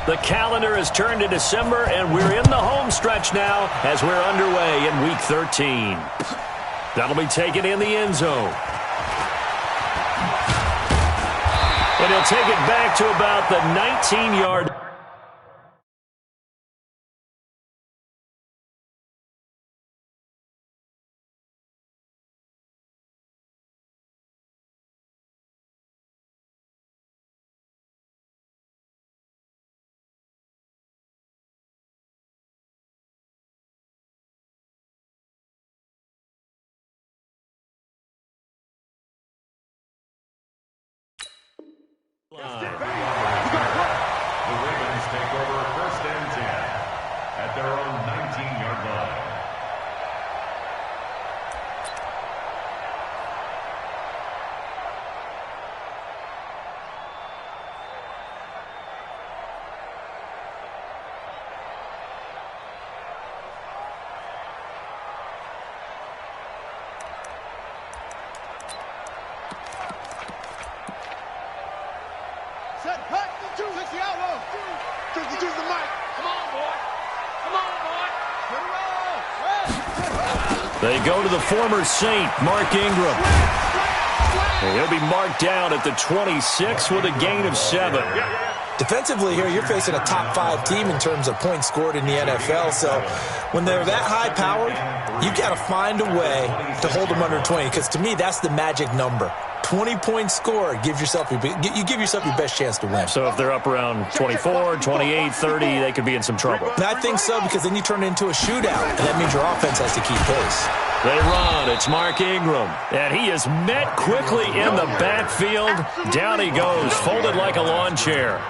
The calendar has turned to December, and we're in the home stretch now as we're underway in Week 13. That'll be taken in the end zone. And he'll take it back to about the 19-yard line. The Ravens take over 1st and 10 at their own 19-yard line. They go to the former Saint, Mark Ingram. And he'll be marked down at the 26 with a gain of 7. Defensively here, you're facing a top 5 team in terms of points scored in the NFL. So when they're that high-powered, you've got to find a way to hold them under 20. Because to me, that's the magic number. 20 points scored, you give yourself your best chance to win. So if they're up around 24, 28, 30, they could be in some trouble. And I think so, because then you turn it into a shootout, and that means your offense has to keep pace. They run. It's Mark Ingram. And he is met quickly in the backfield. Down he goes, folded like a lawn chair.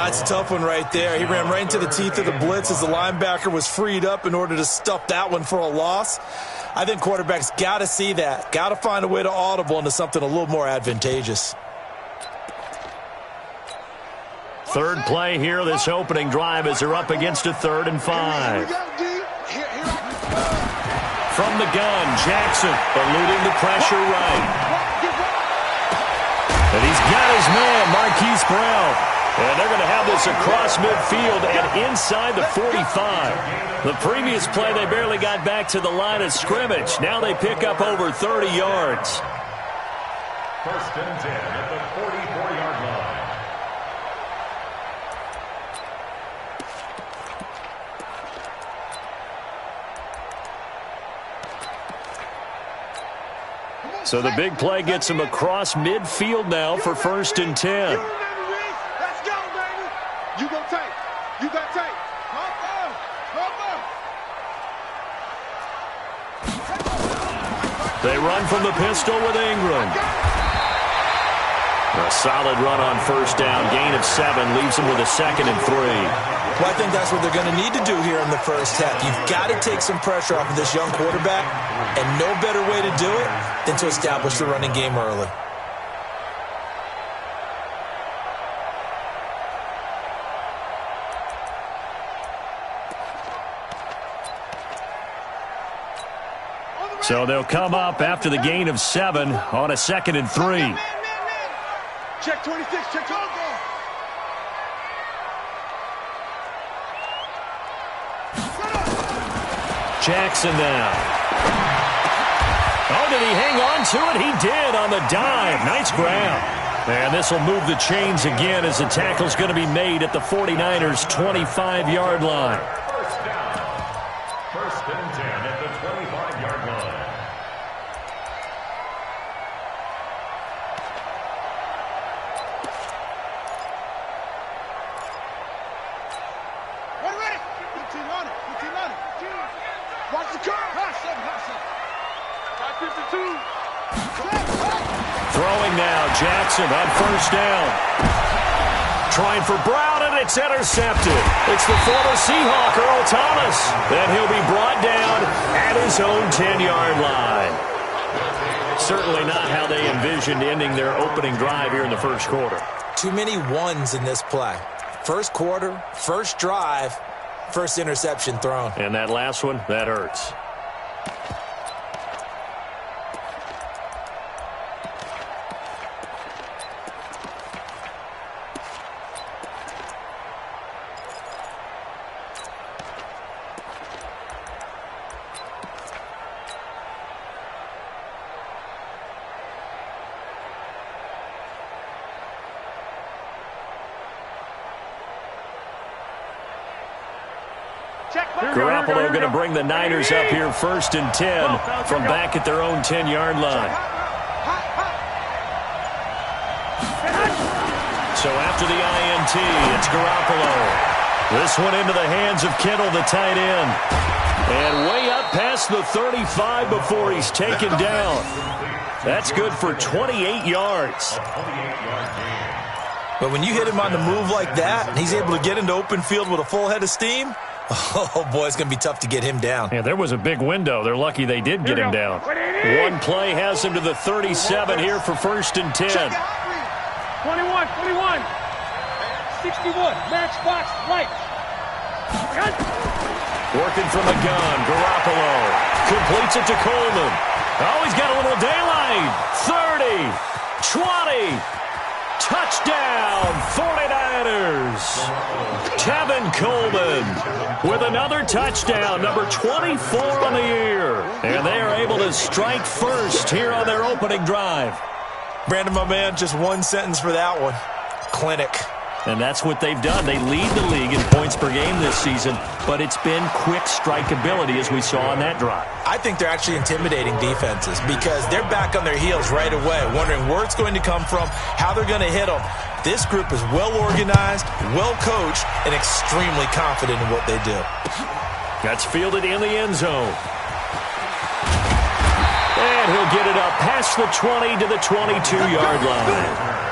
It's a tough one right there. He ran right into the teeth of the blitz as the linebacker was freed up in order to stuff that one for a loss. I think quarterbacks got to see that. Got to find a way to audible into something a little more advantageous. Third play here, this opening drive, as they're up against a 3rd and 5. From the gun, Jackson eluding the pressure right. And he's got his man, Marquise Brown. And they're going to have this across midfield and inside the 45. The previous play, they barely got back to the line of scrimmage. Now they pick up over 30 yards. 1st and 10 at the 44-yard line. So the big play gets him across midfield now for 1st and 10. You got tape. You got tape. They run from the pistol with Ingram. A solid run on 1st down. Gain of 7 leaves them with a 2nd and 3. Well, I think that's what they're going to need to do here in the first half. You've got to take some pressure off of this young quarterback, and no better way to do it than to establish the running game early. So they'll come up after the gain of 7 on a 2nd and 3. Check 26, check 12. Jackson now. Oh, did he hang on to it? He did on the dive. Nice grab. And this will move the chains again as the tackle's going to be made at the 49ers' 25-yard line. 1st and 10 at the 25-yard line. Ready. 15 on it. Watch the curve. Hot 52. Throwing now, Jackson on 1st down. Trying for Brown, and it's intercepted. It's the former Seahawk, Earl Thomas. And he'll be brought down at his own 10-yard line. Certainly not how they envisioned ending their opening drive here in the first quarter. Too many ones in this play. First quarter, first drive, first interception thrown. And that last one, that hurts. Garoppolo going to bring the Niners up here 1st and 10 from back at their own 10-yard line. So after the INT, it's Garoppolo. This one into the hands of Kittle, the tight end. And way up past the 35 before he's taken down. That's good for 28 yards. But when you hit him on the move like that, and he's able to get into open field with a full head of steam, oh, boy, it's going to be tough to get him down. Yeah, there was a big window. They're lucky they did get him down. One play has him to the 37 here for 1st and 10. 21, 61, match box, right. Working from the gun, Garoppolo completes it to Coleman. Oh, he's got a little daylight. 30, 20, touchdown, 49ers. Tevin Coleman with another touchdown, number 24 on the year. And they are able to strike first here on their opening drive. Brandon, my man, just one sentence for that one. Clinic. And that's what they've done. They lead the league in points per game this season, but it's been quick strikeability as we saw on that drive. I think they're actually intimidating defenses because they're back on their heels right away, wondering where it's going to come from, how they're going to hit them. This group is well organized, well coached, and extremely confident in what they do. That's fielded in the end zone. And he'll get it up past the 20 to the 22-yard line.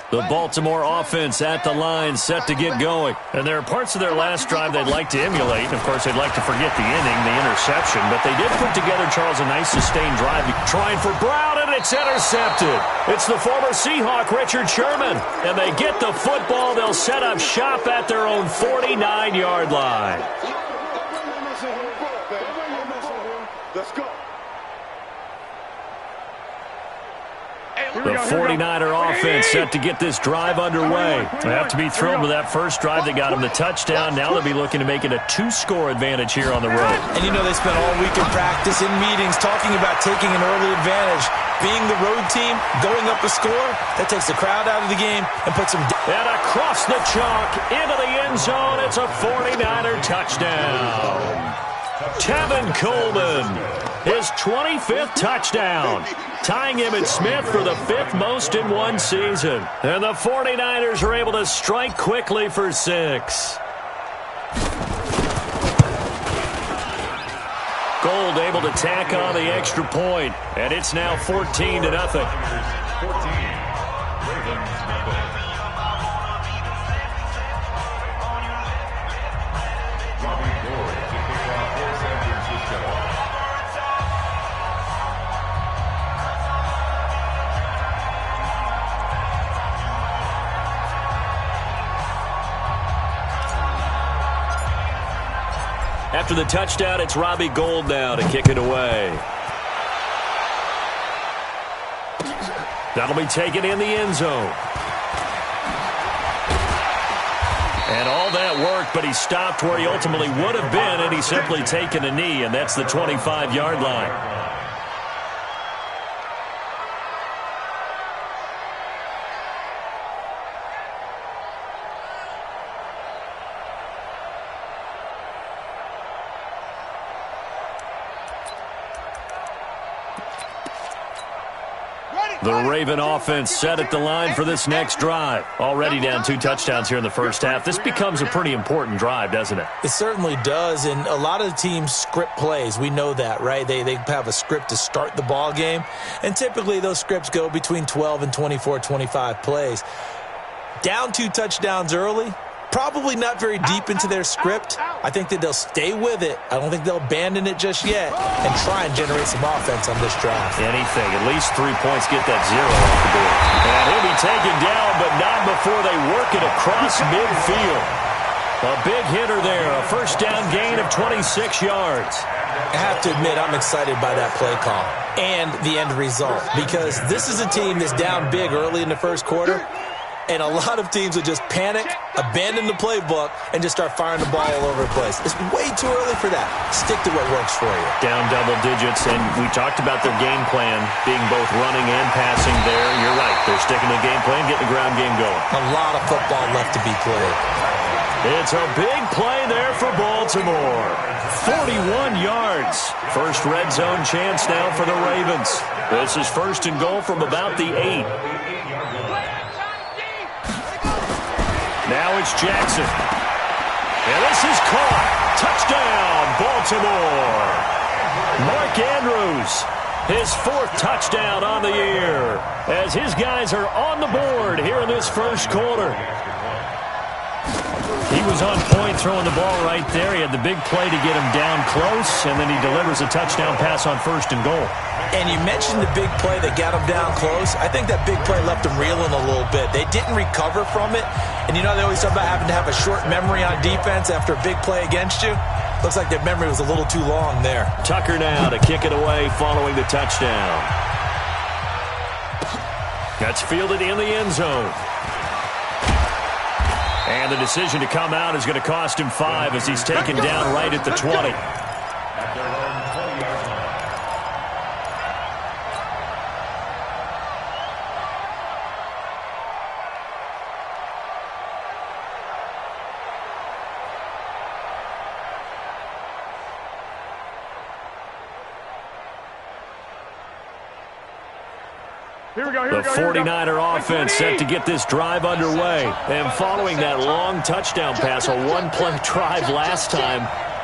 The Baltimore offense at the line, set to get going. And there are parts of their last drive they'd like to emulate. And, of course, they'd like to forget the inning, the interception. But they did put together, Charles, a nice sustained drive. Trying for Brown, and it's intercepted. It's the former Seahawk, Richard Sherman. And they get the football. They'll set up shop at their own 49-yard line. Let's go. The 49er offense set to get this drive underway. They have to be thrilled with that first drive that got them the touchdown. Now they'll be looking to make it a 2-score advantage here on the road. And you know they spent all week in practice, in meetings, talking about taking an early advantage. Being the road team, going up a score, that takes the crowd out of the game and puts them down. And across the chalk, into the end zone, it's a 49er touchdown. Tevin Coleman, his 25th touchdown, tying Emmitt Smith for the 5th most in one season. And the 49ers are able to strike quickly for 6. Gold able to tack on the extra point, and it's now 14-0. After the touchdown, it's Robbie Gould now to kick it away. That'll be taken in the end zone. And all that worked, but he stopped where he ultimately would have been, and he's simply taken a knee, and that's the 25-yard line. The Raven offense set at the line for this next drive. Already down 2 touchdowns here in the first half. This becomes a pretty important drive, doesn't it? It certainly does, and a lot of the teams script plays. We know that, right? They have a script to start the ball game, and typically those scripts go between 12 and 24, 25 plays. Down 2 touchdowns early, probably not very deep into their script. I think that they'll stay with it. I don't think they'll abandon it just yet and try and generate some offense on this drive. Anything. At least 3 points get that 0 off the board. And he'll be taken down, but not before they work it across midfield. A big hitter there. A first down gain of 26 yards. I have to admit, I'm excited by that play call and the end result because this is a team that's down big early in the first quarter. And a lot of teams would just panic, abandon the playbook, and just start firing the ball all over the place. It's way too early for that. Stick to what works for you. Down double digits, and we talked about their game plan being both running and passing there. You're right. They're sticking to the game plan, getting the ground game going. A lot of football left to be played. It's a big play there for Baltimore. 41 yards. First red zone chance now for the Ravens. This is first and goal from about the 8. Now it's Jackson. And this is caught. Touchdown, Baltimore. Mark Andrews, his 4th touchdown on the year, as his guys are on the board here in this first quarter. He was on point throwing the ball right there. He had the big play to get him down close, and then he delivers a touchdown pass on first and goal. And you mentioned the big play that got him down close. I think that big play left him reeling a little bit. They didn't recover from it. And you know they always talk about having to have a short memory on defense after a big play against you. Looks like their memory was a little too long there. Tucker now to kick it away following the touchdown. That's fielded in the end zone. And the decision to come out is going to cost him 5 as he's taken down right at the 20. The 49er offense set to get this drive underway. And following that long touchdown pass, a one-play drive last time,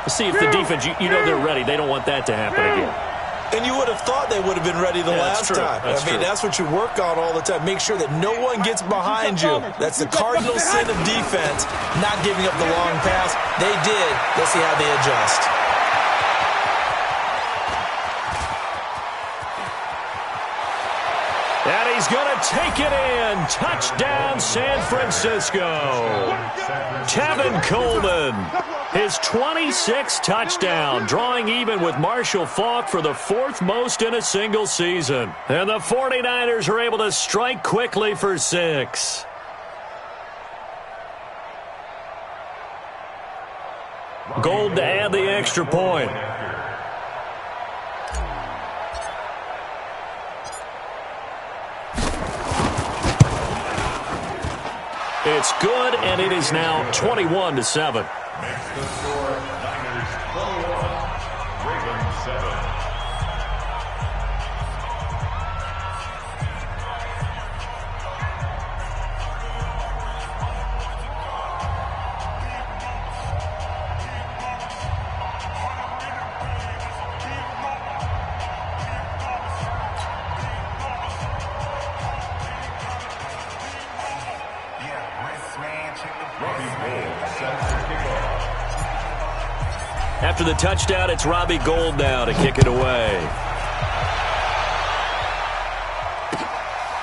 see if the defense, you know they're ready. They don't want that to happen again. And you would have thought they would have been ready the last time. That's what you work on all the time. Make sure that no one gets behind you. That's the cardinal sin of defense, not giving up the long pass. They did. Let's see how they adjust. And he's going to take it in. Touchdown, San Francisco. Tevin Coleman, his 26th touchdown, drawing even with Marshall Faulk for the 4th most in a single season. And the 49ers are able to strike quickly for 6. Gold to add the extra point. It's good, and it is now 21-7. Makes the score Niners 21, Ravens 7. After the touchdown, it's Robbie Gould now to kick it away.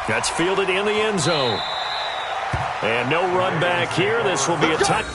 That's fielded in the end zone. And no run back here. This will be a touch.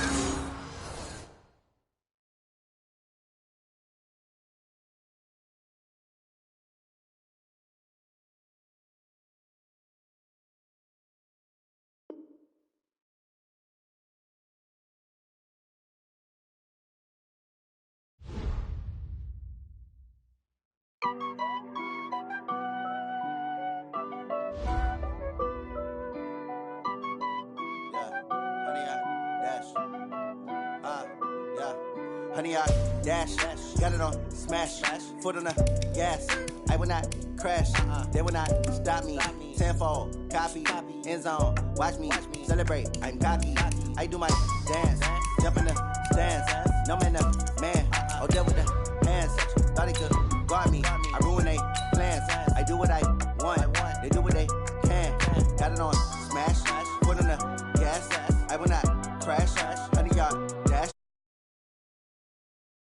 Honey, I dash, got it on smash, foot on the gas. I will not crash, they will not stop me. Tenfold, copy, end zone, watch me celebrate. I'm cocky, I do my dance, jump in the stands. No man, man, oh, there with the hands, thought he could guard me.